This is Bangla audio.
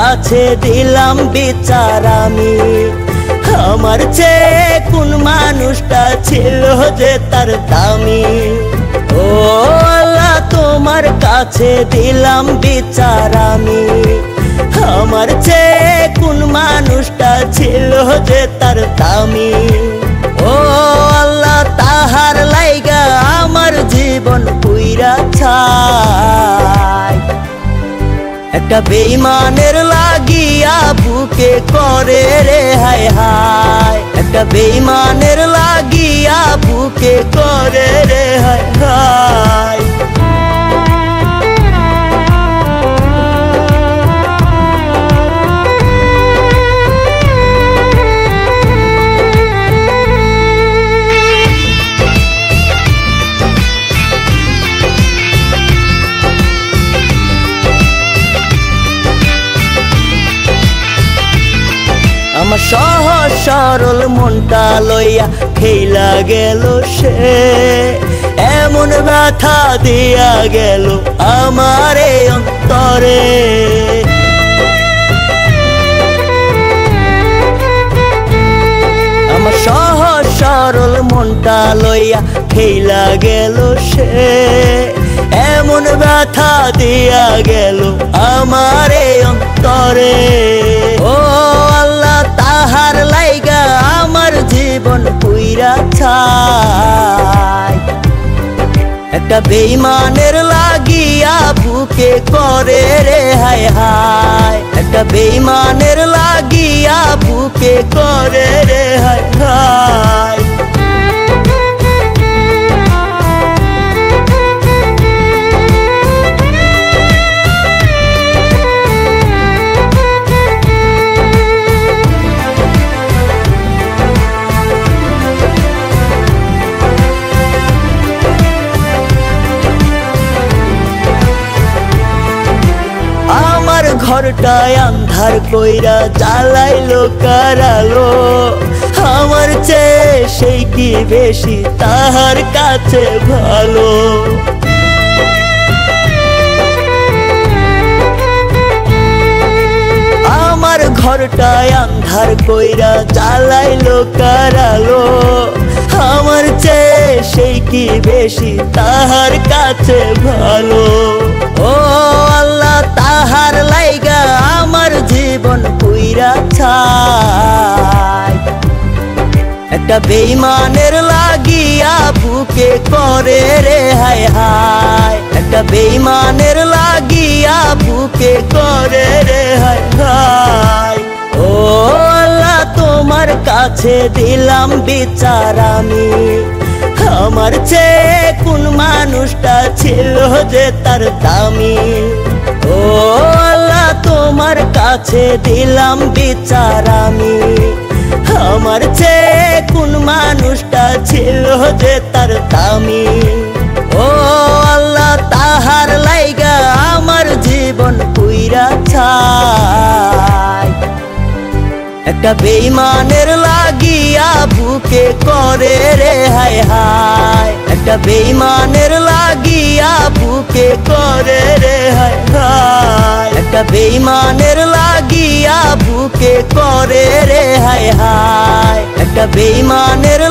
কাছে দিলাম বিচার আমি। আমার চেয়ে কোন মানুষটা ছিল যে তার দামি। ও আল্লাহ তোমার কাছে দিলাম বিচার আমি। আমার চেয়ে কোন মানুষটা ছিল যে তার দামি। ও আল্লাহ তাহার লাইগা আমার জীবন পুইরা ছাই। একটা বেঈমানের লাগিয়া বুকে করে রে হায় হায়। একটা বেঈমানের লাগিয়া বুকে করে রে হায় হায়। আমার সহজ সরল মনটা লইয়া খেলা গেল সে। এমন ব্যথা দিয়া গেল আমার এই অন্তরে। আমার সহজ সরল মনটা লইয়া খেলা গেল সে। এমন ব্যথা দিয়া গেল আমার এই অন্তরে। ও আল্লাহ তাহার লাইগা আমার জীবন পুইরা ছাই। একটা বেঈমানের লাগিয়া বুকে করে রে হায় হায়। একটা বেঈমানের লাগিয়া বুকে করে রে হায় হায়। ঘরটায় আন্ধার কইরা জ্বালাইলো কারালো। আমার চেয়ে সেই কি বেশি তাহার কাছে ভালো। আমার ঘরটায় আন্ধার কইরা জ্বালাইলো কারালো। আমার চেয়ে সেই কি বেশি তাহার কাছে ভালো। ও আল্লাহ তাহার লাইগা আমার জীবন পুইরা ছাই। একটা বেঈমানের লাগিয়া বুকে করে রে হায় হায়। একটা বেঈমানের লাগিয়া বুকে করে রে হায় হায়। ও আল্লাহ তোমার কাছে দিলাম বিচার আমি। আমার চেয়ে কোন মানুষটা ছিল যে তার দামি। ও আল্লাহ তোমার কাছে দিলাম বিচার আমি। আমার চেয়ে কোন মানুষটা ছিল যে তার দামি। ও আল্লাহ তাহার লাইগা আমার জীবন পুইরা ছাই। একটা বেঈমানের লাগিয়া বুকে করে রে হায় হায়। একটা বেঈমানের লাগিয়া বুকে করে রে হায় হায়। একটা বেঈমানের লাগিয়া বুকে করে রে হায় হায়। একটা বেঈমানের